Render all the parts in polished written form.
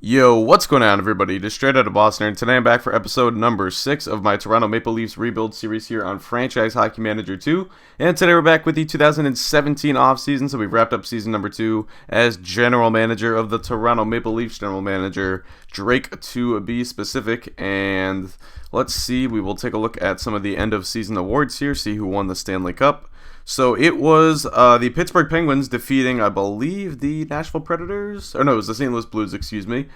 Yo, what's going on, everybody? Just straight out of Boston, and today I'm back for episode number 6 of my Toronto Maple Leafs rebuild series here on Franchise Hockey Manager 2. And today we're back with the 2017 offseason, so we've wrapped up season number 2 as general manager of the Toronto Maple Leafs, general manager Drake to be specific. And let's see, we will take a look at some of the end of season awards here, see who won the Stanley Cup. So it was the Pittsburgh Penguins defeating, I believe, the Nashville Predators. Or no, it was the St. Louis Blues, excuse me,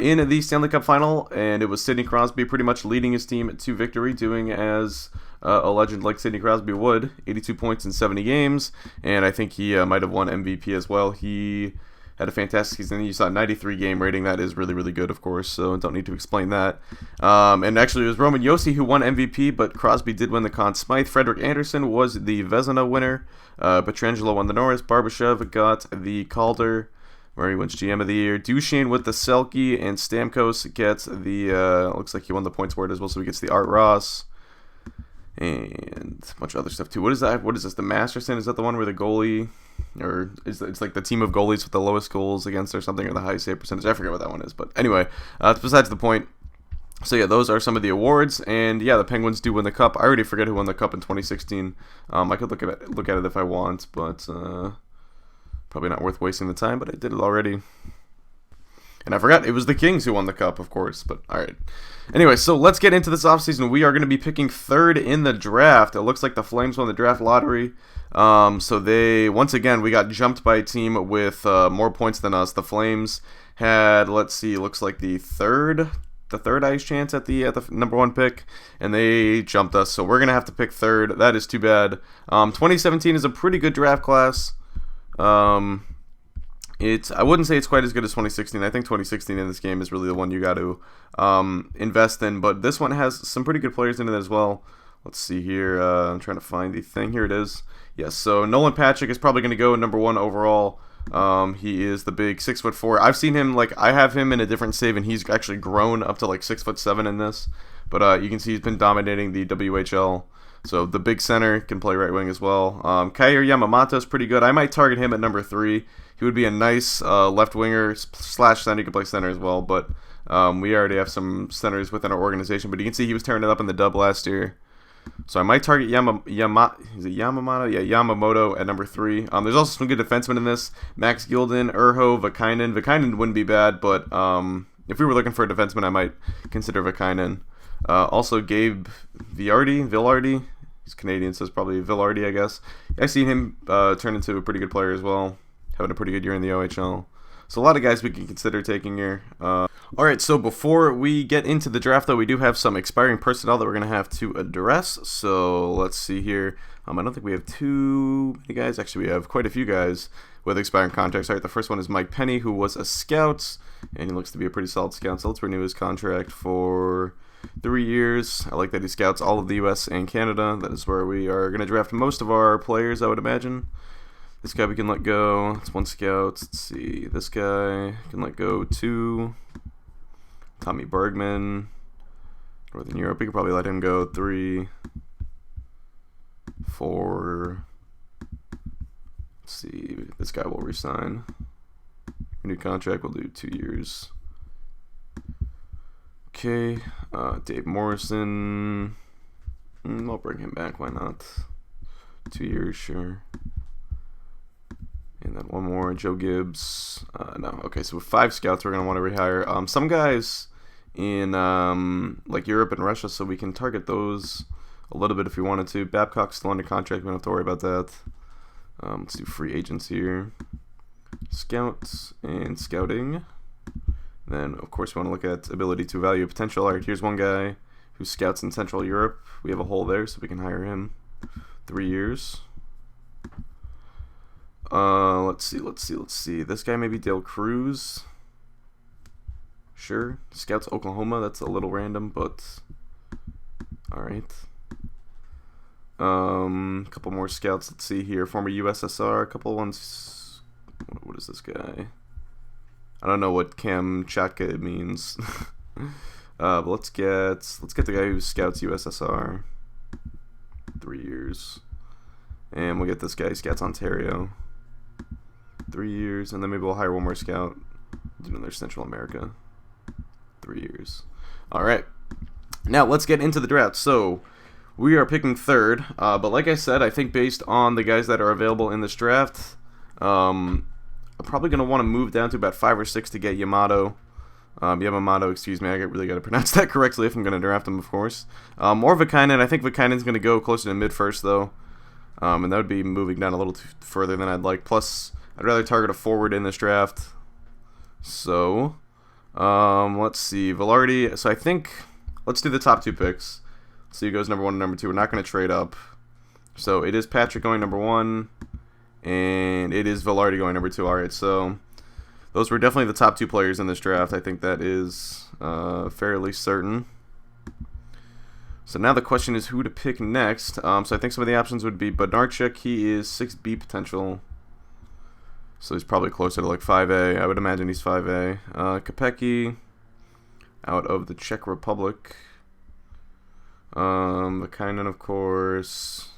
in the Stanley Cup final. And it was Sidney Crosby pretty much leading his team to victory, doing as a legend like Sidney Crosby would, 82 points in 70 games. And I think he might have won MVP as well. He had a fantastic season. You saw 93 game rating. That is really, really good, of course, so don't need to explain that. And actually, it was Roman Josi who won MVP, but Crosby did win the Conn Smythe. Frederick Anderson was the Vezina winner. Pietrangelo won the Norris. Barbashev got the Calder, where he wins GM of the Year. Duchesne with the Selke, and Stamkos gets the, looks like he won the points for it as well, so he gets the Art Ross. And a bunch of other stuff too. What is that? What is this? The Masterson? Is that the one where the goalie, or it's like the team of goalies with the lowest goals against or something, or the highest save percentage? I forget what that one is. But anyway, it's besides the point. So yeah, those are some of the awards, and yeah, the Penguins do win the cup. I already forget who won the cup in 2016. I could look at it if I want, but probably not worth wasting the time. But I did it already. And I forgot it was the Kings who won the cup, of course, but alright. Anyway, so let's get into this offseason. We are going to be picking third in the draft. It looks like the Flames won the draft lottery. So they, once again, we got jumped by a team with more points than us. The Flames had, let's see, looks like the third ice chance at the number 1 pick, and they jumped us. So we're going to have to pick third. That is too bad. 2017 is a pretty good draft class. I wouldn't say it's quite as good as 2016. I think 2016 in this game is really the one you got to invest in. But this one has some pretty good players in it as well. Let's see here. I'm trying to find the thing. Here it is. Yes, so Nolan Patrick is probably going to go number 1 overall. He is the big 6'4". I've seen him, I have him in a different save, and he's actually grown up to 6'7" in this. But you can see he's been dominating the WHL. So the big center can play right wing as well. Kair Yamamoto is pretty good. I might target him at number 3. He would be a nice left winger / center. He could play center as well, but we already have some centers within our organization. But you can see he was tearing it up in the dub last year. So I might target Yamamoto? Yeah, Yamamoto at number 3. There's also some good defensemen in this. Max Gilden, Urho, Vakainen. Vakainen wouldn't be bad, but if we were looking for a defenseman, I might consider Vakainen. Also Gabe Villardi. He's Canadian, so it's probably Villardi, I guess. I've seen him turn into a pretty good player as well. Having a pretty good year in the OHL. So a lot of guys we can consider taking here. Alright, so before we get into the draft, though, we do have some expiring personnel that we're going to have to address. So let's see here. I don't think we have too many guys. Actually, we have quite a few guys with expiring contracts. Alright, the first one is Mike Penny, who was a scout, and he looks to be a pretty solid scout. So let's renew his contract for 3 years. I like that he scouts all of the US and Canada. That is where we are going to draft most of our players, I would imagine. This guy we can let go. It's 1 scout. Let's see. This guy can let go 2. Tommy Bergman. Northern Europe. We could probably let him go 3. 4. Let's see. This guy will resign. New contract. We'll do 2 years. Okay. Dave Morrison. I'll bring him back. Why not? 2 years, sure. And then 1 more, Joe Gibbs. No, okay, so with 5 scouts, we're going to want to rehire some guys in Europe and Russia, so we can target those a little bit if we wanted to. Babcock's still under contract, we don't have to worry about that. Let's do free agents here. Scouts and scouting. Then, of course, we want to look at ability to value potential. All right, here's one guy who scouts in Central Europe. We have a hole there, so we can hire him. 3 years. Let's see. This guy maybe Dale Cruz. Sure. Scouts Oklahoma. That's a little random, but alright. Couple more scouts. Let's see here. Former USSR. A couple ones. What is this guy? I don't know what Kamchatka means. But let's get the guy who scouts USSR. 3 years. And we'll get this guy who scouts Ontario. 3 years, and then maybe we'll hire 1 more scout. You know, there's Central America. 3 years. All right. Now let's get into the draft. So we are picking third, but like I said, I think based on the guys that are available in this draft, I'm probably going to want to move down to about 5 or 6 to get Yamamoto, excuse me. I really got to pronounce that correctly if I'm going to draft him, of course. More Vakainen. I think Vakainen's going to go closer to mid first, though, and that would be moving down a little further than I'd like. Plus, I'd rather target a forward in this draft. So, let's see. Velarde. So I think let's do the top 2 picks. Let's see who goes number 1 and number 2. We're not going to trade up. So it is Patrick going number 1, and it is Velarde going number 2. All right, so those were definitely the top 2 players in this draft. I think that is fairly certain. So now the question is who to pick next. So I think some of the options would be Bednarchuk. He is 6B potential. So he's probably closer to like 5A. I would imagine he's 5A. Kopecky out of the Czech Republic. Vakainen, of course.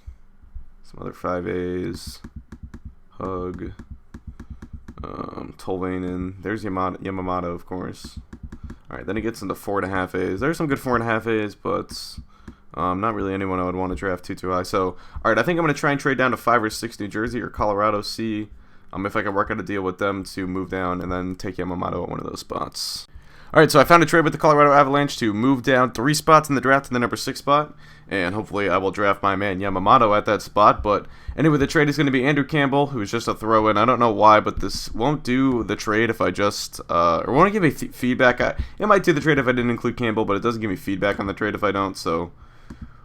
Some other 5As. Hug. Tolvanen. There's Yamamoto, of course. Alright, then he gets into 4.5As. There's some good 4.5As, but not really anyone I would want to draft too high. So, alright, I think I'm going to try and trade down to 5 or 6 New Jersey or Colorado. See if I can work out a deal with them to move down and then take Yamamoto at one of those spots. Alright, so I found a trade with the Colorado Avalanche to move down 3 spots in the draft to the number 6 spot. And hopefully I will draft my man Yamamoto at that spot. But anyway, the trade is going to be Andrew Campbell, who is just a throw-in. I don't know why, but this won't do the trade if I just... or won't give me feedback. It might do the trade if I didn't include Campbell, but it doesn't give me feedback on the trade if I don't, so...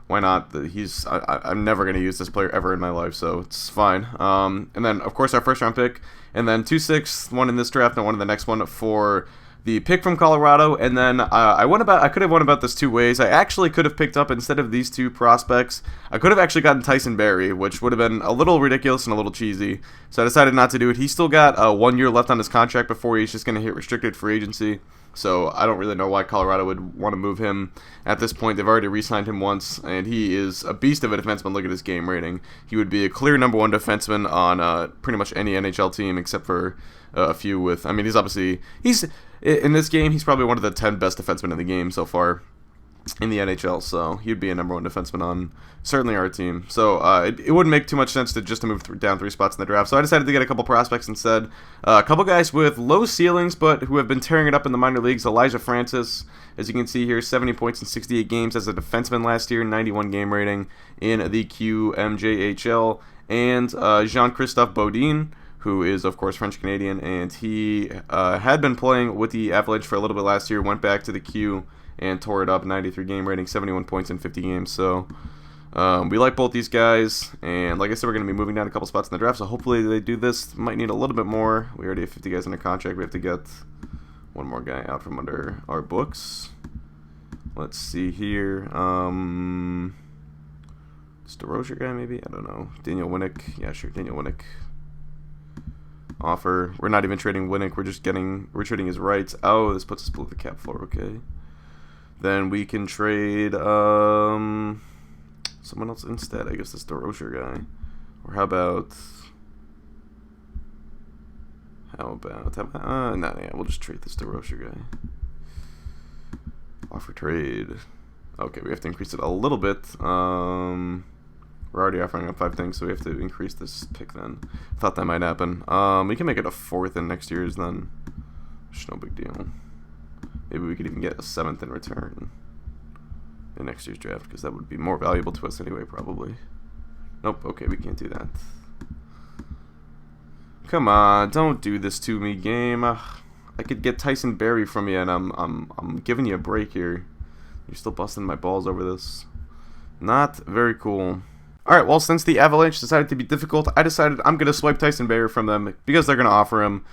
Why not? I'm never going to use this player ever in my life, so it's fine. And then, of course, our first-round pick. And then 2 6, one in this draft and one in the next one for the pick from Colorado. And then I could have won about this 2 ways. I actually could have picked up, instead of these 2 prospects, I could have actually gotten Tyson Barrie, which would have been a little ridiculous and a little cheesy. So I decided not to do it. He's still got 1 year left on his contract before he's just going to hit restricted free agency. So I don't really know why Colorado would want to move him at this point. They've already re-signed him once, and he is a beast of a defenseman. Look at his game rating. He would be a clear number 1 defenseman on pretty much any NHL team except for a few with... I mean, he's in this game, he's probably one of the 10 best defensemen in the game so far in the NHL, so he'd be a number 1 defenseman on certainly our team. So it wouldn't make too much sense to move down 3 spots in the draft. So I decided to get a couple prospects instead. A couple guys with low ceilings, but who have been tearing it up in the minor leagues. Elijah Francis, as you can see here, 70 points in 68 games as a defenseman last year, 91 game rating in the QMJHL. And Jean-Christophe Baudin, who is, of course, French-Canadian, and he had been playing with the Avalanche for a little bit last year, went back to the Q, and tore it up, 93 game rating, 71 points in 50 games. So we like both these guys, and like I said, we're going to be moving down a couple spots in the draft, so hopefully they do this. Might need a little bit more. We already have 50 guys under contract. We have to get one more guy out from under our books. Let's see here. Is DeRozier guy maybe? I don't know. Daniel Winnick. Yeah, sure, Daniel Winnick. Offer. We're not even trading Winnick. We're trading his rights. Oh, this puts us below the cap floor. Okay. Then we can trade someone else instead. I guess this DeRozier guy. Or how about we'll just trade this DeRozier guy. Offer trade. Okay, we have to increase it a little bit. We're already offering up 5 things, so we have to increase this pick then. Thought that might happen. We can make it a 4th in next year's then. It's no big deal. Maybe we could even get a 7th in return in next year's draft, because that would be more valuable to us anyway, probably. Nope, okay, we can't do that. Come on, don't do this to me, game. I could get Tyson Barrie from you, and I'm giving you a break here. You're still busting my balls over this. Not very cool. Alright, well, since the Avalanche decided to be difficult, I decided I'm going to swipe Tyson Barrie from them because they're going to offer him.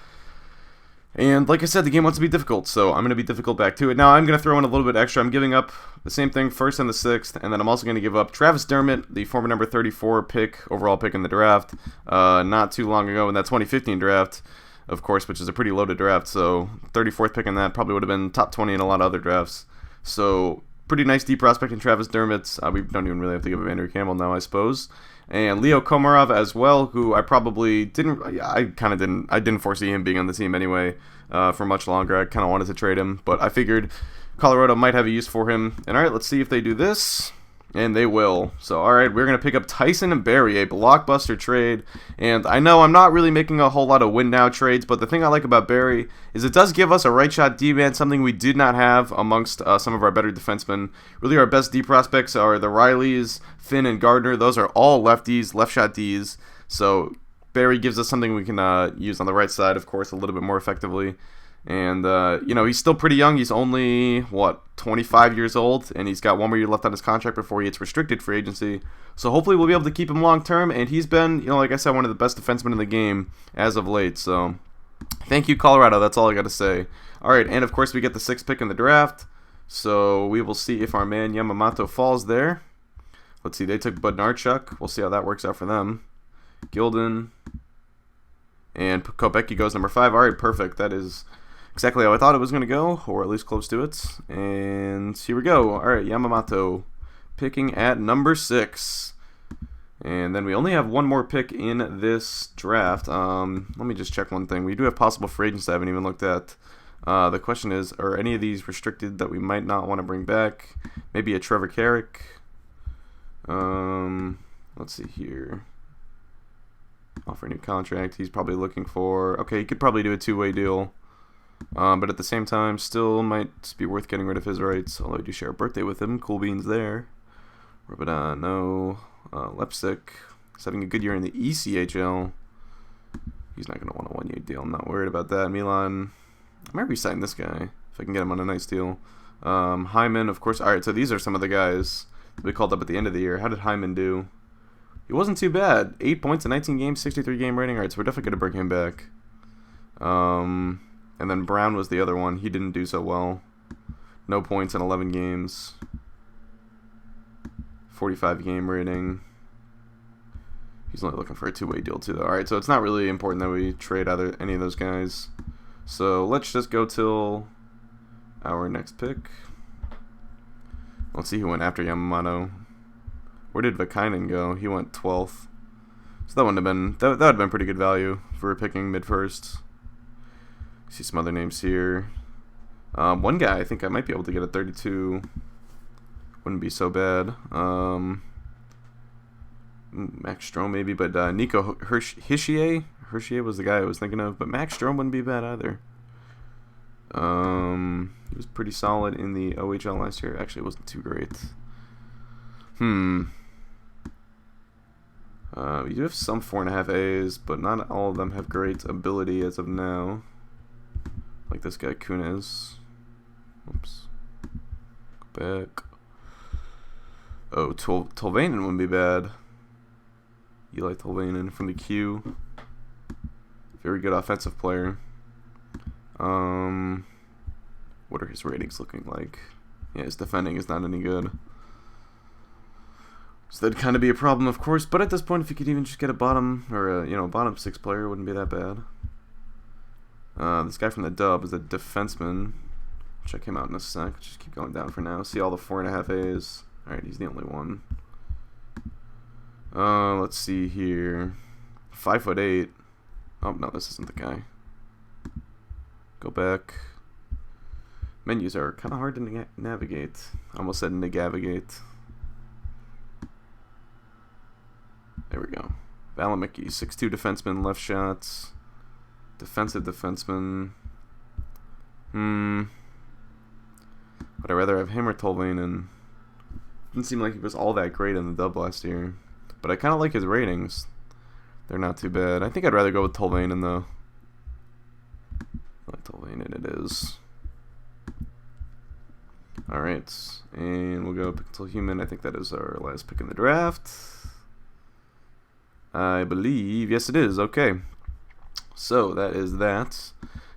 And like I said, the game wants to be difficult, so I'm going to be difficult back to it. Now, I'm going to throw in a little bit extra. I'm giving up the same thing, 1st and the 6th, and then I'm also going to give up Travis Dermott, the former number 34 overall pick in the draft, not too long ago in that 2015 draft, of course, which is a pretty loaded draft, so 34th pick in that probably would have been top 20 in a lot of other drafts. So pretty nice deep prospect in Travis Dermott. We don't even really have to give up Andrew Campbell now, I suppose. And Leo Komarov as well, who I probably didn't foresee him being on the team anyway. for much longer. I kind of wanted to trade him, but I figured Colorado might have a use for him. And alright, let's see if they do this. And they will. So, alright, we're going to pick up Tyson and Barry, a blockbuster trade. And I know I'm not really making a whole lot of win now trades, but the thing I like about Barry is it does give us a right shot D-man, something we did not have amongst some of our better defensemen. Really, our best D prospects are the Rileys, Finn, and Gardner. Those are all lefties, left shot Ds. So, Barry gives us something we can use on the right side, of course, a little bit more effectively. And, you know, he's still pretty young. He's only, 25 years old, and he's got one more year left on his contract before he hits restricted free agency. So hopefully we'll be able to keep him long-term, and he's been, you know, like I said, one of the best defensemen in the game as of late. So thank you, Colorado. That's all I got to say. All right, and, of course, we get the 6th pick in the draft. So we will see if our man Yamamoto falls there. Let's see, they took Bednarchuk. We'll see how that works out for them. Gilden. And Kopecky goes number 5. All right, perfect. That is exactly how I thought it was going to go, or at least close to it. And here we go. All right, Yamamoto picking at number 6. And then we only have one more pick in this draft. Let me just check one thing. We do have possible free agents I haven't even looked at. The question is, are any of these restricted that we might not want to bring back? Maybe a Trevor Carrick. Let's see here. Offer a new contract. He's probably looking for... Okay, he could probably do a two-way deal. But at the same time, still might be worth getting rid of his rights. Although I do share a birthday with him. Cool beans there. No. Lepsic. He's having a good year in the ECHL. He's not going to want a one-year deal. I'm not worried about that. Milan. I might re-sign this guy if I can get him on a nice deal. Hyman, of course. Alright, so these are some of the guys that we called up at the end of the year. How did Hyman do? He wasn't too bad. 8 points in 19 games, 63 game rating. Alright, so we're definitely going to bring him back. And then Brown was the other one. He didn't do so well. No points in 11 games. 45 game rating. He's only looking for a two-way deal too, though. Alright, so it's not really important that we trade either any of those guys. So let's just go till our next pick. Let's see who went after Yamamoto. Where did Vakainen go? He went 12th. So that wouldn't have been that would have been pretty good value for picking mid-first. See some other names here. One guy I think I might be able to get a 32. Wouldn't be so bad. Max Strome maybe, but Nico Hischier was the guy I was thinking of, but Max Strome wouldn't be bad either. He was pretty solid in the OHL last year. Actually, it wasn't too great. We do have some 4.5 A's, but not all of them have great ability as of now. Like this guy, Kunis. Oops. Go back. Oh, Tolvanen wouldn't be bad. Eli Tolvanen from the Q. Very good offensive player. What are his ratings looking like? Yeah, his defending is not any good. So that'd kind of be a problem, of course. But at this point, if you could even just get a bottom or a bottom 6 player, it wouldn't be that bad. This guy from the Dub is a defenseman. I'll check him out in a sec. Just keep going down for now. See all the 4.5 A's. All right, he's the only one. Let's see here. 5'8". Oh no, this isn't the guy. Go back. Menus are kind of hard to navigate. I almost said navigate. There we go. Valimicki, 6'2" defenseman, left shots. Defensive defenseman. Would I rather have him or Tolvanen? Didn't seem like he was all that great in the Dub last year. But I kind of like his ratings. They're not too bad. I think I'd rather go with Tolvanen, though. Like Tolvanen it is. Alright. And we'll go pick until human. I think that is our last pick in the draft. I believe. Yes, it is. Okay. So, that is that.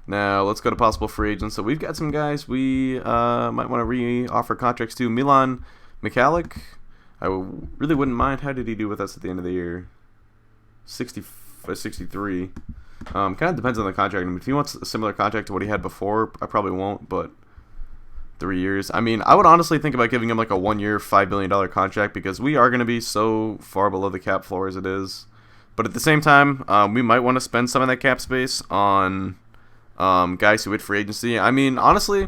Now, let's go to possible free agents. So, we've got some guys we might want to re-offer contracts to. Milan Michalek. I really wouldn't mind. How did he do with us at the end of the year? 63. Kind of depends on the contract. I mean, if he wants a similar contract to what he had before, I probably won't, but 3 years. I mean, I would honestly think about giving him like a 1 year, $5 million contract because we are going to be so far below the cap floor as it is. But at the same time, we might want to spend some of that cap space on guys who hit free agency. I mean, honestly,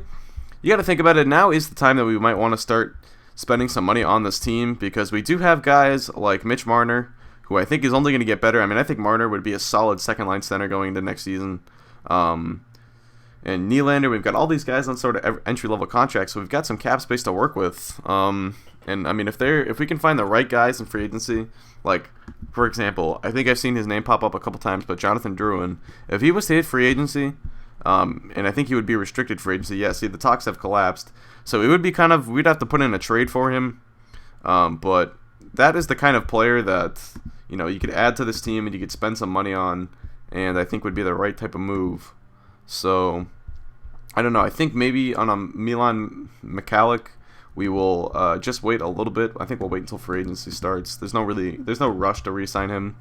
you got to think about it. Now is the time that we might want to start spending some money on this team, because we do have guys like Mitch Marner, who I think is only going to get better. I mean, I think Marner would be a solid second-line center going into next season. And Nylander, we've got all these guys on sort of entry-level contracts, so we've got some cap space to work with. And I mean, if we can find the right guys in free agency, like, for example, I think I've seen his name pop up a couple times, but Jonathan Drouin, if he was to hit free agency, and I think he would be restricted free agency. Yeah, see, the talks have collapsed, so it would be kind of, we'd have to put in a trade for him. But that is the kind of player that, you know, you could add to this team and you could spend some money on, and I think would be the right type of move. So, I don't know. I think maybe on a Milan Michalek, we will just wait a little bit. I think we'll wait until free agency starts. There's no rush to re-sign him.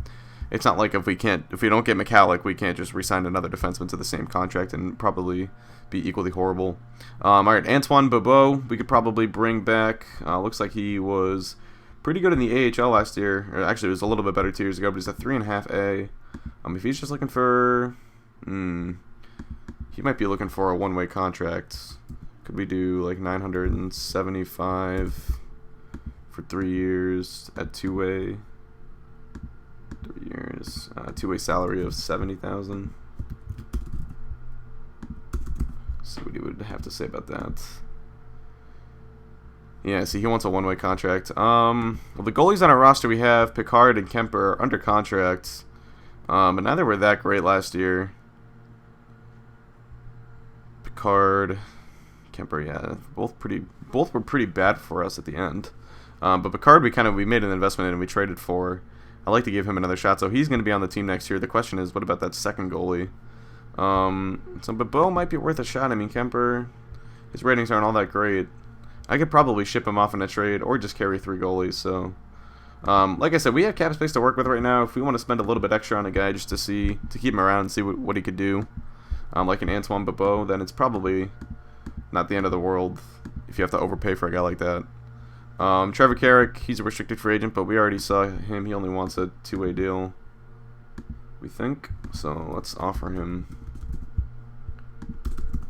It's not like if we don't get Michalek, we can't just re-sign another defenseman to the same contract and probably be equally horrible. All right, Antoine Bobo, we could probably bring back. Looks like he was pretty good in the AHL last year. Or actually, it was a little bit better 2 years ago, but he's a 3.5A. If he's just looking for, he might be looking for a one-way contract. Could we do like 975 for 3 years at two-way? 3 years, two-way salary of 70,000. See what he would have to say about that. Yeah, see, he wants a one-way contract. Well, the goalies on our roster, we have Picard and Kemper under contracts, but neither were that great last year. Picard, Kemper, yeah, both were pretty bad for us at the end. But Picard, we made an investment in and we traded for. I'd like to give him another shot, so he's going to be on the team next year. The question is, what about that second goalie? But Bo might be worth a shot. I mean, Kemper, his ratings aren't all that great. I could probably ship him off in a trade or just carry 3 goalies. So, like I said, we have cap space to work with right now. If we want to spend a little bit extra on a guy just to keep him around and see what he could do, like an Antoine Bobo, then it's probably not the end of the world if you have to overpay for a guy like that. Trevor Carrick, he's a restricted free agent, but we already saw him. He only wants a 2-way deal, we think. So let's offer him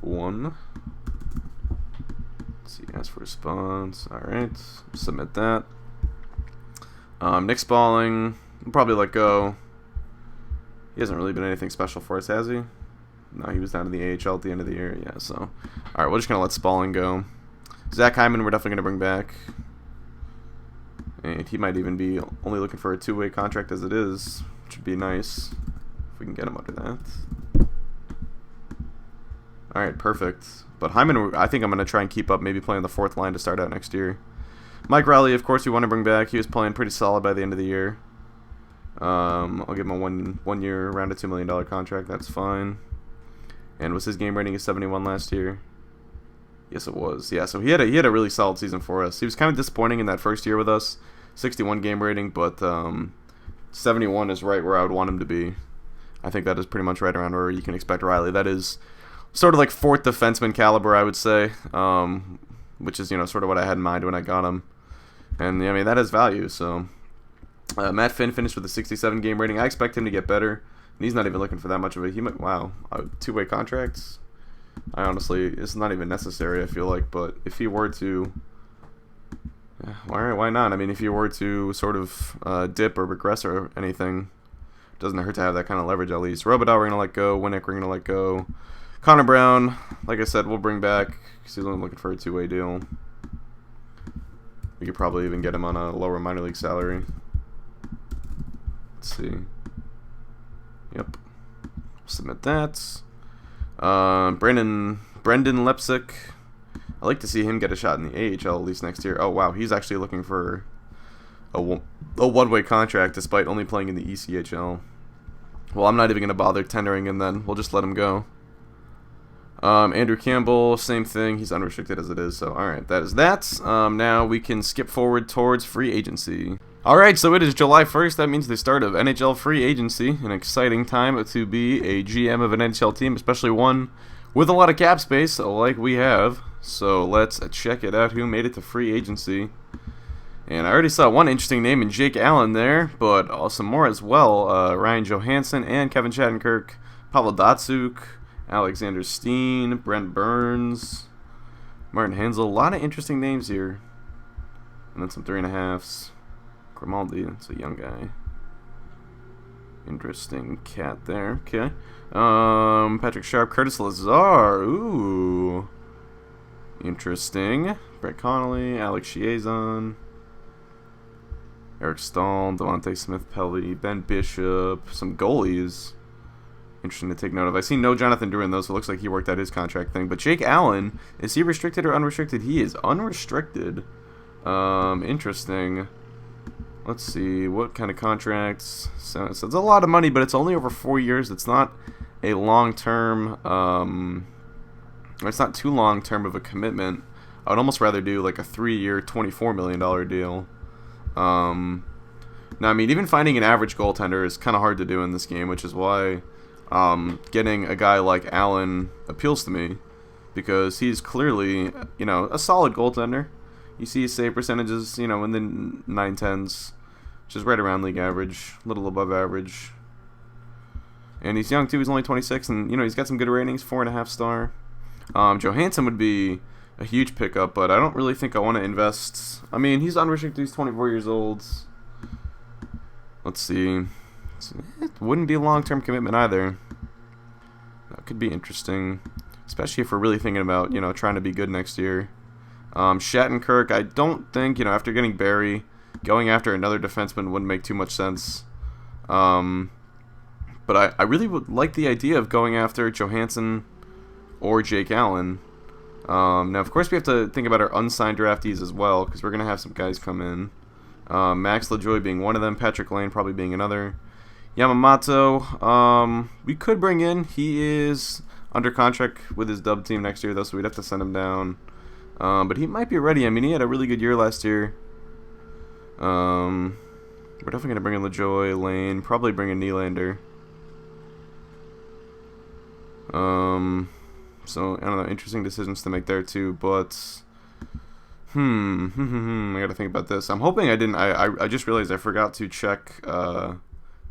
1. Let's see, ask for response. Alright, submit that. Nick Spalling, we'll probably let go. He hasn't really been anything special for us, has he? No, he was down in the AHL at the end of the year. Yeah, so. Alright, we're just going to let Spalling go. Zach Hyman, we're definitely going to bring back. And he might even be only looking for a 2-way contract as it is, which would be nice if we can get him under that. Alright, perfect. But Hyman, I think I'm going to try and keep up, maybe playing the 4th line to start out next year. Mike Riley, of course, we want to bring back. He was playing pretty solid by the end of the year. I'll give him a one year, around a $2 million contract. That's fine. And was his game rating a 71 last year? Yes, it was. Yeah, so he had a really solid season for us. He was kind of disappointing in that first year with us, 61 game rating, but 71 is right where I would want him to be. I think that is pretty much right around where you can expect Riley. That is sort of like 4th defenseman caliber, I would say, which is, you know, sort of what I had in mind when I got him. And I mean, that has value. So Matt Finn finished with a 67 game rating. I expect him to get better, and he's not even looking for that much of it. He might, wow, 2-way contracts. I honestly, it's not even necessary, I feel like, but if he were to, why not? I mean, if he were to sort of dip or regress or anything, it doesn't hurt to have that kind of leverage at least. Robitaille, we're going to let go. Winnick, we're going to let go. Connor Brown, like I said, we'll bring back because he's only looking for a 2-way deal. We could probably even get him on a lower minor league salary. Let's see. Yep. Submit that. Brendan Lepsick. I'd like to see him get a shot in the AHL at least next year. Oh, wow. He's actually looking for a one-way contract despite only playing in the ECHL. Well, I'm not even going to bother tendering him then. We'll just let him go. Andrew Campbell, same thing. He's unrestricted as it is. So, alright, that is that. Now we can skip forward towards free agency. Alright, so it is July 1st. That means the start of NHL free agency. An exciting time to be a GM of an NHL team, especially one with a lot of cap space like we have. So let's check it out. Who made it to free agency? And I already saw one interesting name in Jake Allen there, but some more as well. Ryan Johansson and Kevin Shattenkirk, Pavel Datsuk, Alexander Steen, Brent Burns, Martin Hansel. A lot of interesting names here. And then some 3.5s. Grimaldi, that's a young guy. Interesting cat there. Okay. Patrick Sharp, Curtis Lazar. Ooh. Interesting. Brett Connolly, Alex Chiazon, Eric Stahl, Devontae Smith-Pelly, Ben Bishop, some goalies. Interesting to take note of. I see no Jonathan Drouin though, so it looks like he worked out his contract thing. But Jake Allen, is he restricted or unrestricted? He is unrestricted. Interesting. Let's see, what kind of contracts? So it's a lot of money, but it's only over 4 years. It's not a long-term, it's not too long-term of a commitment. I would almost rather do like a 3-year, $24 million deal. Now, I mean, even finding an average goaltender is kind of hard to do in this game, which is why getting a guy like Allen appeals to me, because he's clearly, you know, a solid goaltender. You see his save percentages, you know, in the 9/10s, which is right around league average, a little above average. And he's young too. He's only 26, and you know he's got some good ratings, 4.5 star. Johansson would be a huge pickup, but I don't really think I want to invest. I mean, he's unrestricted. He's 24 years old. Let's see. It wouldn't be a long-term commitment either. That could be interesting, especially if we're really thinking about, you know, trying to be good next year. Shattenkirk, I don't think, you know, after getting Barry, going after another defenseman wouldn't make too much sense. But I really would like the idea of going after Johansson or Jake Allen. Now, of course, we have to think about our unsigned draftees as well, because we're going to have some guys come in. Max LaJoie being one of them, Patrick Lane probably being another. Yamamoto, we could bring in. He is under contract with his dub team next year, though, so we'd have to send him down. But he might be ready. I mean, he had a really good year last year. We're definitely going to bring in LaJoie, Lane, probably bring in Nylander. So, I don't know, interesting decisions to make there too, but I gotta think about this. I'm hoping I didn't, I just realized I forgot to check to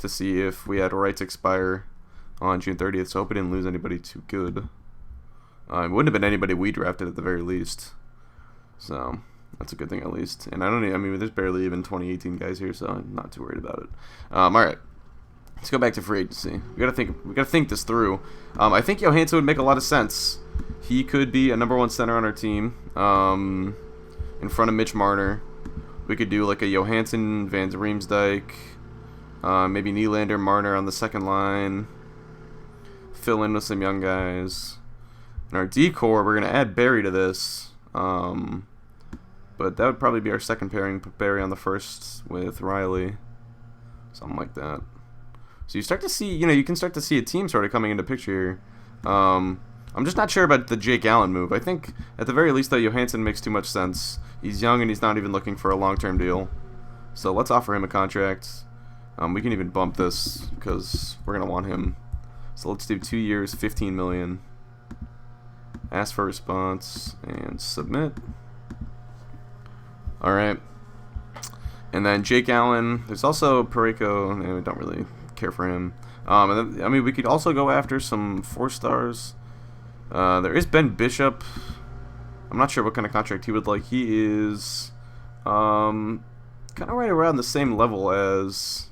see if we had rights expire on June 30th, so I hope we didn't lose anybody too good. It wouldn't have been anybody we drafted at the very least, so that's a good thing at least. And I mean, there's barely even 2018 guys here, so I'm not too worried about it. Alright. Let's go back to free agency. We gotta think this through. I think Johansson would make a lot of sense. He could be a #1 center on our team, in front of Mitch Marner. We could do like a Johansson, Van Riemsdyk, maybe Nylander, Marner on the second line. Fill in with some young guys. In our D-core, we're gonna add Barry to this, but that would probably be our second pairing. Put Barry on the first with Riley, something like that. So you start to see, you know, you can start to see a team sort of coming into picture here. I'm just not sure about the Jake Allen move. I think, at the very least, though, Johansson makes too much sense. He's young and he's not even looking for a long-term deal. So let's offer him a contract. We can even bump this because we're going to want him. So let's do 2 years, $15 million. Ask for a response and submit. All right. And then Jake Allen. There's also Parayko. We don't really care for him. And then, I mean, we could also go after some 4 stars. There is Ben Bishop. I'm not sure what kind of contract he would like. He is kind of right around the same level as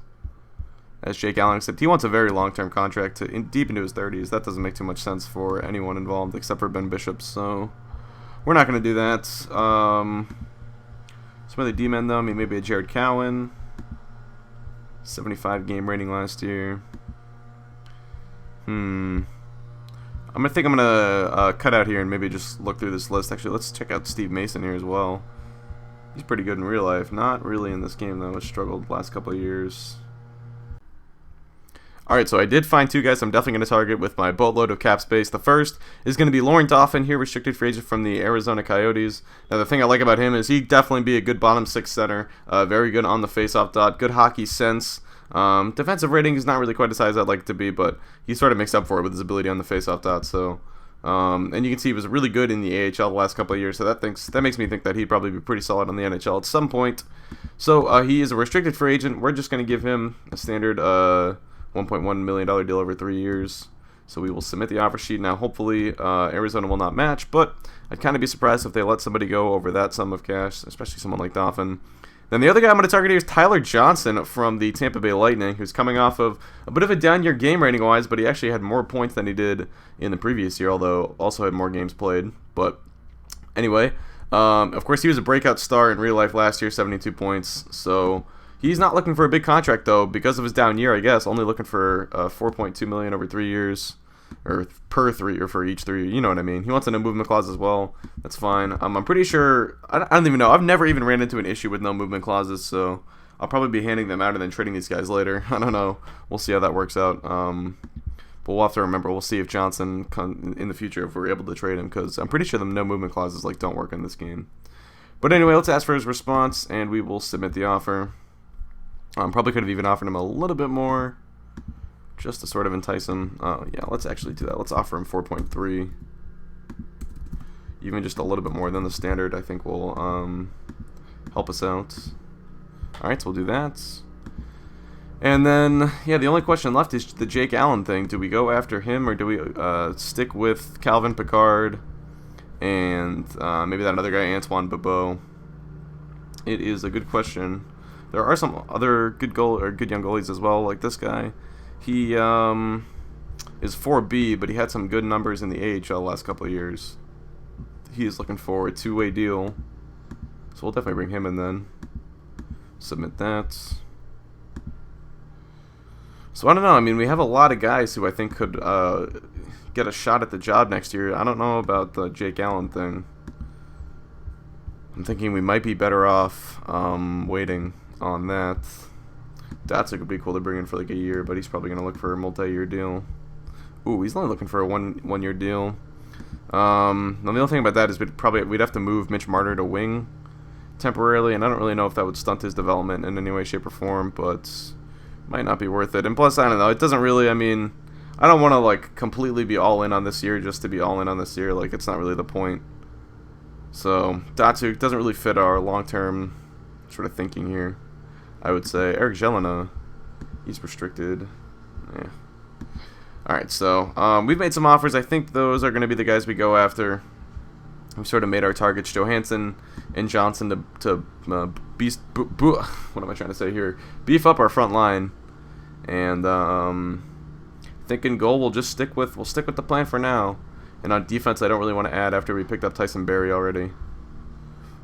Jake Allen, except he wants a very long-term contract deep into his 30s. That doesn't make too much sense for anyone involved except for Ben Bishop, so we're not going to do that. Some of the D-men, though, I mean, maybe a Jared Cowan. 75 game rating last year. I'm gonna cut out here and maybe just look through this list. Actually, let's check out Steve Mason here as well. He's pretty good in real life. Not really in this game, though. Has struggled the last couple of years. Alright, so I did find 2 guys I'm definitely going to target with my boatload of cap space. The first is going to be Lauren Dauphin here, restricted free agent from the Arizona Coyotes. Now, the thing I like about him is he'd definitely be a good bottom 6 center. Very good on the faceoff dot. Good hockey sense. Defensive rating is not really quite as high as I'd like it to be, but he sort of makes up for it with his ability on the faceoff dot. So, and you can see he was really good in the AHL the last couple of years. So that makes me think that he'd probably be pretty solid on the NHL at some point. So he is a restricted free agent. We're just going to give him a standard $1.1 million deal over 3 years. So we will submit the offer sheet now. Hopefully Arizona will not match, but I'd kind of be surprised if they let somebody go over that sum of cash, especially someone like Dauphin. Then the other guy I'm going to target here is Tyler Johnson from the Tampa Bay Lightning, who's coming off of a bit of a down year game rating-wise, but he actually had more points than he did in the previous year, although also had more games played. But anyway, of course he was a breakout star in real life last year, 72 points. So he's not looking for a big contract, though, because of his down year, I guess. Only looking for $4.2 million over 3 years. Or per 3, or for each 3, you know what I mean. He wants a no movement clause as well. That's fine. I'm pretty sure, I don't even know. I've never even ran into an issue with no movement clauses, so I'll probably be handing them out and then trading these guys later. I don't know. We'll see how that works out. But we'll have to remember, we'll see if Johnson in the future, if we're able to trade him, because I'm pretty sure the no movement clauses like don't work in this game. But anyway, let's ask for his response, and we will submit the offer. Probably could have even offered him a little bit more, just to sort of entice him. Oh, yeah, let's actually do that. Let's offer him 4.3. Even just a little bit more than the standard, I think will help us out. Alright, so we'll do that. And then, yeah, the only question left is the Jake Allen thing. Do we go after him, or do we stick with Calvin Pickard and maybe that other guy, Antoine Bobo? It is a good question. There are some other good young goalies as well, like this guy. He is 4B, but he had some good numbers in the AHL last couple of years. He is looking for a 2-way deal, so we'll definitely bring him in then. Submit that. So I don't know. I mean, we have a lot of guys who I think could get a shot at the job next year. I don't know about the Jake Allen thing. I'm thinking we might be better off waiting on that. Datsuk would be cool to bring in for like a year, but he's probably going to look for a multi-year deal. Ooh, he's only looking for a one-year deal. Now the only thing about that is we'd have to move Mitch Marner to wing temporarily, and I don't really know if that would stunt his development in any way, shape, or form, but might not be worth it. And plus, I don't know, it doesn't really, I mean, I don't want to like completely be all in on this year just to be all in on this year. Like, it's not really the point. So Datsuk doesn't really fit our long-term sort of thinking here, I would say. Eric Jelena, he's restricted. Yeah. Alright, so we've made some offers. I think those are going to be the guys we go after. We've sort of made our targets Johansson and Johnson to what am I trying to say here? Beef up our front line. And thinking goal we'll stick with the plan for now. And on defense, I don't really want to add after we picked up Tyson Barrie already.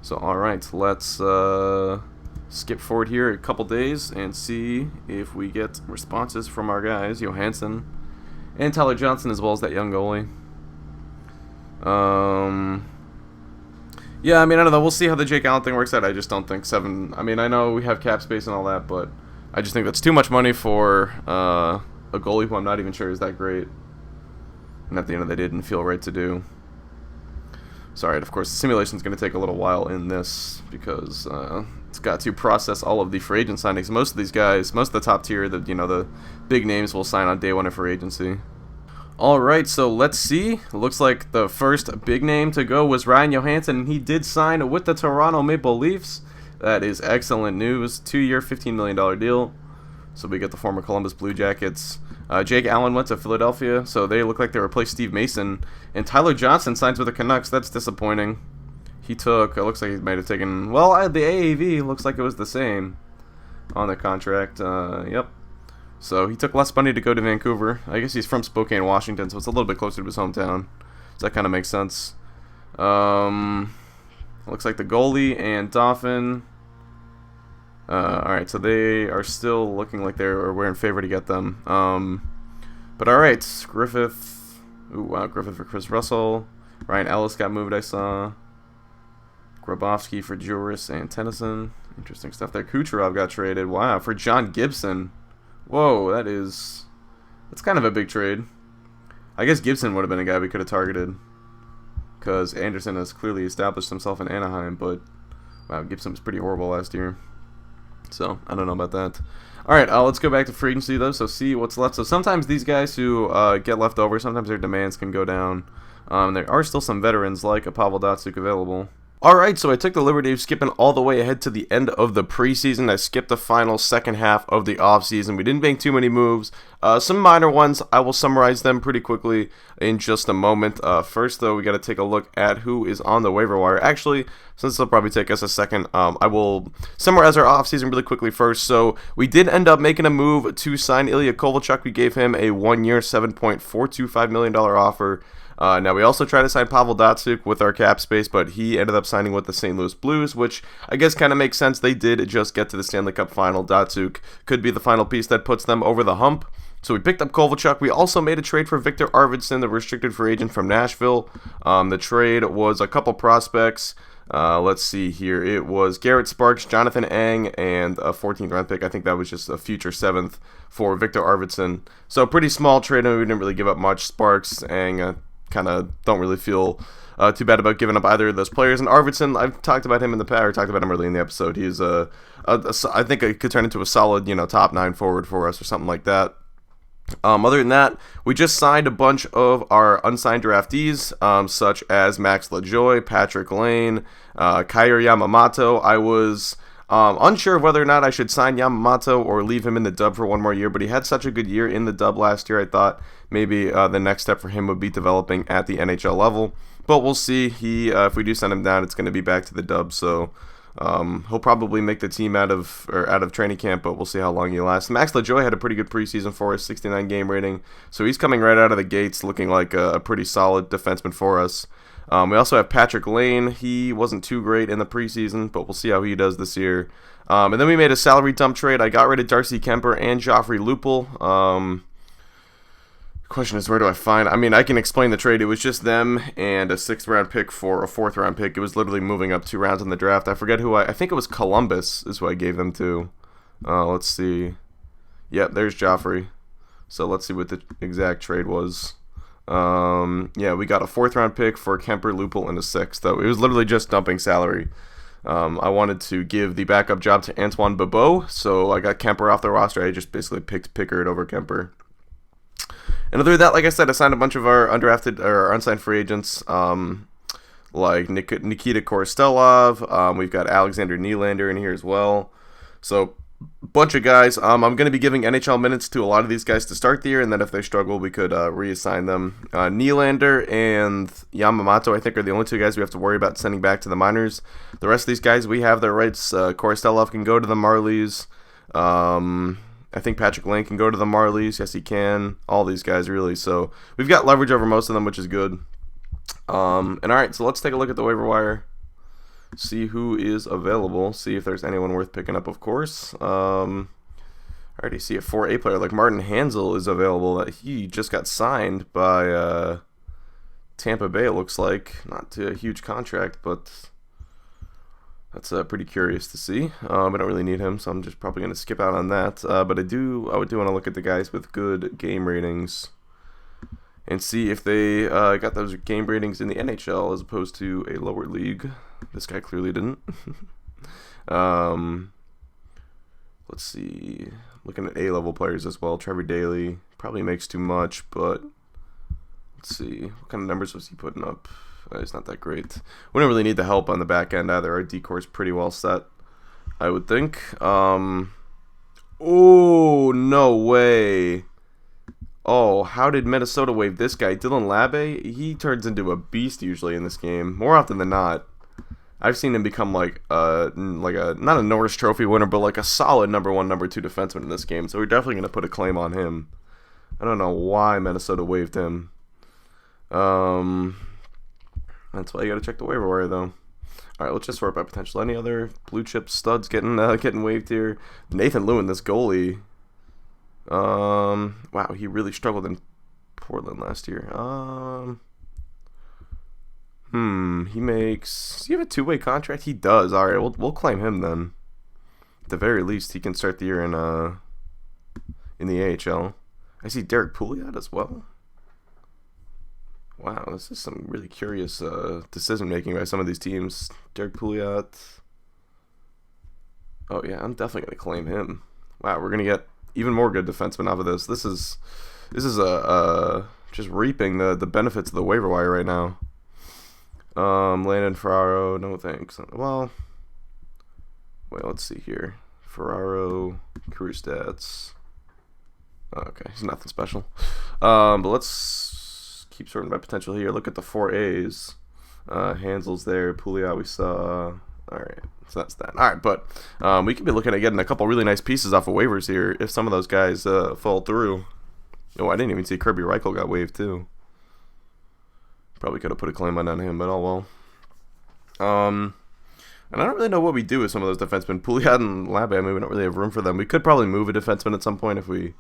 So alright, let's skip forward here a couple days and see if we get responses from our guys, Johansson and Tyler Johnson, as well as that young goalie. Yeah, I mean, I don't know. We'll see how the Jake Allen thing works out. I just don't think 7... I mean, I know we have cap space and all that, but I just think that's too much money for a goalie who I'm not even sure is that great. And at the end of the day, didn't feel right to do. Sorry, of course, the simulation is going to take a little while in this because it's got to process all of the free agent signings. Most of these guys, most of the top tier, the big names will sign on day one of free agency. All right, so let's see. It looks like the first big name to go was Ryan Johansson, and he did sign with the Toronto Maple Leafs. That is excellent news. 2-year, $15 million deal. So we get the former Columbus Blue Jackets. Jake Allen went to Philadelphia, so they look like they replaced Steve Mason. And Tyler Johnson signs with the Canucks. That's disappointing. It looks like he might have taken, well, the AAV looks like it was the same on the contract. Yep. So he took less money to go to Vancouver. I guess he's from Spokane, Washington, so it's a little bit closer to his hometown. So that kind of makes sense. Looks like the goalie and Dauphin. Alright, so they are still looking like we're in favor to get them. But alright, Griffith. Ooh, wow, Griffith for Chris Russell. Ryan Ellis got moved, I saw. Grabowski for Juris and Tennyson. Interesting stuff there. Kucherov got traded. Wow, for John Gibson. Whoa, that's kind of a big trade. I guess Gibson would have been a guy we could have targeted, because Anderson has clearly established himself in Anaheim, but wow, Gibson was pretty horrible last year. So, I don't know about that. Alright, let's go back to free agency, though, so see what's left. So sometimes these guys who get left over, sometimes their demands can go down. There are still some veterans, like a Pavel Datsuk, available. Alright, so I took the liberty of skipping all the way ahead to the end of the preseason. I skipped the final second half of the offseason. We didn't make too many moves. Some minor ones. I will summarize them pretty quickly in just a moment. First, though, we got to take a look at who is on the waiver wire. Actually, since it'll probably take us a second, I will summarize our offseason really quickly first. So we did end up making a move to sign Ilya Kovalchuk. We gave him a 1-year, $7.425 million offer. Now, we also tried to sign Pavel Datsyuk with our cap space, but he ended up signing with the St. Louis Blues, which I guess kind of makes sense. They did just get to the Stanley Cup final. Datsyuk could be the final piece that puts them over the hump. So we picked up Kovalchuk. We also made a trade for Victor Arvidsson, the restricted free agent from Nashville. The trade was a couple prospects. Let's see here. It was Garrett Sparks, Jonathan Ang, and a 14th round pick. I think that was just a future 7th for Victor Arvidsson. So pretty small trade, and we didn't really give up much. Sparks, Ang, kind of don't really feel too bad about giving up either of those players. And Arvidsson, I've talked about him in the past, or talked about him early in the episode. He's I think it could turn into a solid, top 9 forward for us or something like that. Other than that, we just signed a bunch of our unsigned draftees, such as Max LaJoie, Patrick Lane, Kairi Yamamoto. I was unsure of whether or not I should sign Yamamoto or leave him in the dub for one more year, but he had such a good year in the dub last year, I thought maybe the next step for him would be developing at the NHL level. But we'll see. If we do send him down, it's going to be back to the dub, so he'll probably make the team out of training camp, but we'll see how long he lasts. Max LaJoie had a pretty good preseason for us, 69 game rating, so he's coming right out of the gates looking like a pretty solid defenseman for us. We also have Patrick Lane. He wasn't too great in the preseason, but we'll see how he does this year. And then we made a salary dump trade. I got rid of Darcy Kemper and Joffrey Lupul. Question is, where do I find? I mean, I can explain the trade. It was just them and a 6th round pick for a 4th round pick. It was literally moving up 2 rounds in the draft. I forget who I think it was Columbus is who I gave them to. Let's see. Yep, there's Joffrey. So let's see what the exact trade was. Yeah, we got a 4th round pick for Kemper, Lupul, and a 6th. Though it was literally just dumping salary. I wanted to give the backup job to Antoine Bebeau, so I got Kemper off the roster. I just basically picked Pickard over Kemper. And other than that, like I said, I signed a bunch of our undrafted or unsigned free agents, like Nikita Korostelov. We've got Alexander Nylander in here as well. So, bunch of guys. I'm going to be giving NHL minutes to a lot of these guys to start the year, and then if they struggle, we could reassign them. Nylander and Yamamoto, I think, are the only 2 guys we have to worry about sending back to the minors. The rest of these guys, we have their rights. Korostelov can go to the Marlies. I think Patrick Lane can go to the Marlies. Yes, he can. All these guys, really. So we've got leverage over most of them, which is good. And all right, so let's take a look at the waiver wire. See who is available. See if there's anyone worth picking up, of course. I already see a 4A player like Martin Hansel is available. That he just got signed by Tampa Bay, it looks like. Not a huge contract, but that's pretty curious to see. I don't really need him, so I'm just probably going to skip out on that. But I do want to look at the guys with good game ratings and see if they got those game ratings in the NHL as opposed to a lower league. This guy clearly didn't. Let's see. Looking at A-level players as well. Trevor Daley probably makes too much, but let's see. What kind of numbers was he putting up? It's not that great. We don't really need the help on the back end either. Our decor is pretty well set, I would think. Oh, no way. Oh, how did Minnesota waive this guy? Dylan Labbe? He turns into a beast usually in this game, more often than not. I've seen him become like a not a Norris Trophy winner, but like a solid number 1, number 2 defenseman in this game. So we're definitely going to put a claim on him. I don't know why Minnesota waived him. That's why you got to check the waiver wire, though. All right, let's just sort by potential. Any other blue chip studs getting waived here? Nathan Lewin, this goalie. Wow, he really struggled in Portland last year. He makes. Does he have a 2-way contract? He does. All right, we'll claim him then. At the very least, he can start the year in the AHL. I see Derek Pouliot as well. Wow, this is some really curious decision-making by some of these teams. Derek Pouliot. Oh, yeah, I'm definitely going to claim him. Wow, we're going to get even more good defensemen off of this. This is just reaping the benefits of the waiver wire right now. Landon Ferraro, no thanks. Well, wait, let's see here. Ferraro, career stats. Okay, he's nothing special. But let's keep sorting by potential here. Look at the 4As. Hansel's there. Pouliot we saw. Alright, so that's that. Alright, but we could be looking at getting a couple really nice pieces off of waivers here if some of those guys fall through. Oh, I didn't even see Kirby Reichel got waived too. Probably could have put a claim on him, but oh well. And I don't really know what we do with some of those defensemen. Pouliot and Labe, I mean, we don't really have room for them. We could probably move a defenseman at some point if we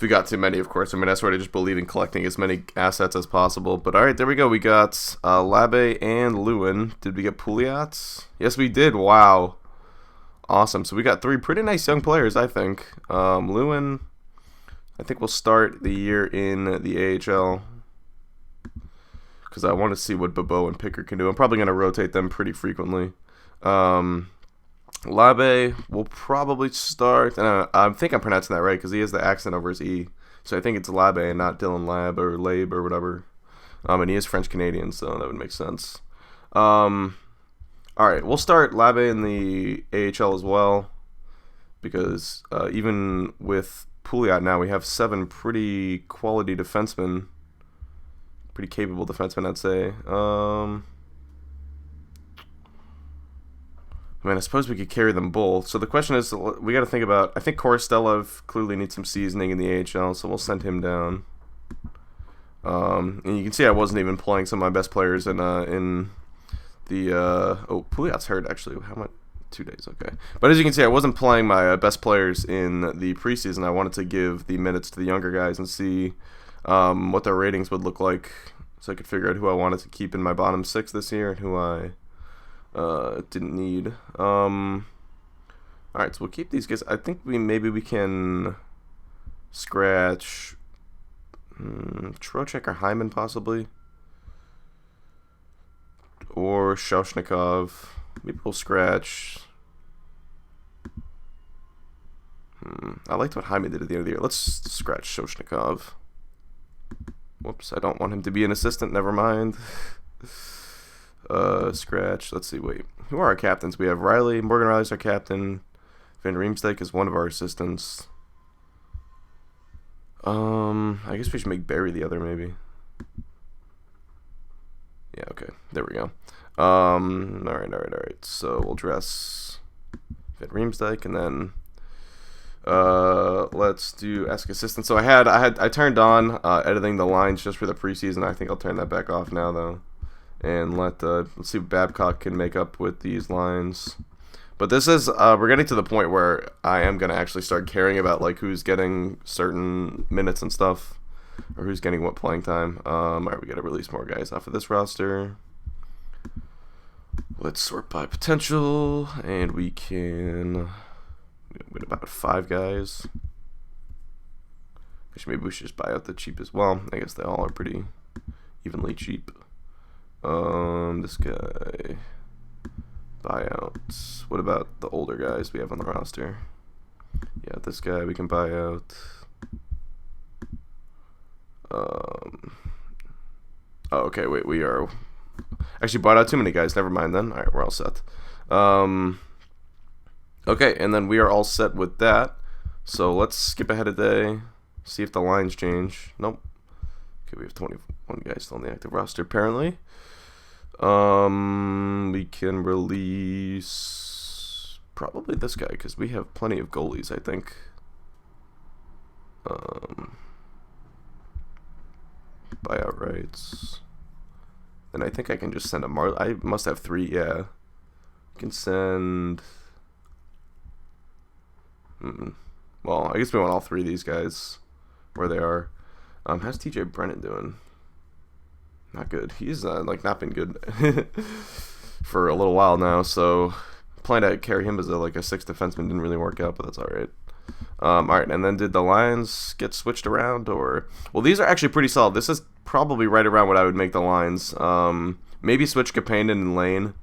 got too many, of course. I mean, that's why I just believe in collecting as many assets as possible. But all right, there we go. We got Labe and Lewin. Did we get Pouliot? Yes, we did. Wow. Awesome. So we got 3 pretty nice young players, I think. Lewin, I think we'll start the year in the AHL because I want to see what Bobo and Picker can do. I'm probably going to rotate them pretty frequently. Labe will probably start, and I think I'm pronouncing that right because he has the accent over his E. So I think it's Labe and not Dylan Lab or Labe or whatever. And he is French-Canadian, so that would make sense. Alright, we'll start Labe in the AHL as well because even with Pouliot now, we have 7 pretty quality defensemen. Pretty capable defensemen, I'd say. I mean, I suppose we could carry them both. So the question is, we got to think about. I think Korostelov clearly needs some seasoning in the AHL, so we'll send him down. And you can see I wasn't even playing some of my best players in the. Oh, Pouliot's hurt actually. How much? 2 days, okay. But as you can see, I wasn't playing my best players in the preseason. I wanted to give the minutes to the younger guys and see what their ratings would look like, so I could figure out who I wanted to keep in my bottom 6 this year and who I didn't need. Alright, so we'll keep these guys. I think maybe we can scratch Trocheck or Hyman possibly, or Shoshnikov. Maybe we'll scratch. I liked what Hyman did at the end of the year. Let's scratch Shoshnikov. Whoops, I don't want him to be an assistant. Never mind. Scratch. Let's see. Wait, who are our captains? We have Riley. Morgan Riley's our captain. Van Riemsdyk is one of our assistants. I guess we should make Barry the other, maybe. Yeah. Okay. There we go. All right. So we'll dress Van Riemsdyk, and then let's do ask assistant. So I turned on editing the lines just for the preseason. I think I'll turn that back off now though, and let's see what Babcock can make up with these lines. But this is we're getting to the point where I am gonna actually start caring about like who's getting certain minutes and stuff, or who's getting what playing time. All right, we gotta release more guys off of this roster. Let's sort by potential, and we can win about 5 guys. Maybe we should just buy out the cheap as well. I guess they all are pretty evenly cheap. This guy, buyout. What about the older guys we have on the roster? Yeah, this guy we can buy out. Oh, okay, wait, we are actually bought out too many guys. Never mind then. All right, we're all set. Okay, and then we are all set with that. So let's skip ahead a day, see if the lines change. Nope. Okay, we have 21 guys still on the active roster apparently. We can release probably this guy because we have plenty of goalies, I think. Buyout rights. And I think I can just send a I must have 3, yeah. I can send. Well, I guess we want all 3 of these guys where they are. How's TJ Brennan doing? Not good. He's like not been good for a little while now. So planning to carry him as a 6th defenseman didn't really work out, but that's all right. All right, and then did the lines get switched around, or well, these are actually pretty solid. This is probably right around what I would make the lines. Maybe switch Kapanen and Lane.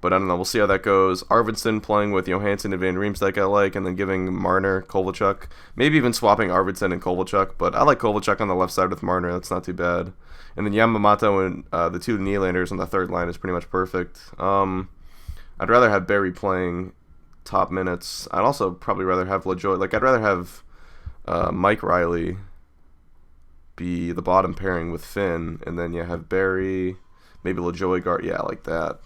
But I don't know. We'll see how that goes. Arvidsson playing with Johansson and Van Riemsdyk I like, and then giving Marner, Kovalchuk. Maybe even swapping Arvidsson and Kovalchuk, but I like Kovalchuk on the left side with Marner. That's not too bad. And then Yamamoto and the two Nylanders on the third line is pretty much perfect. I'd rather have Barry playing top minutes. I'd also probably rather have LaJoie. Like, I'd rather have Mike Riley be the bottom pairing with Finn, and then you have Barry, maybe LaJoie guard. Yeah, like that.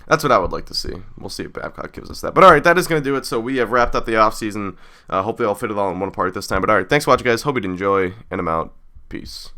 That's what I would like to see. We'll see if Babcock gives us that. But all right, that is going to do it. So we have wrapped up the offseason. Hopefully I'll fit it all in one part this time. But all right, thanks for watching, guys. Hope you did enjoy, and I'm out. Peace.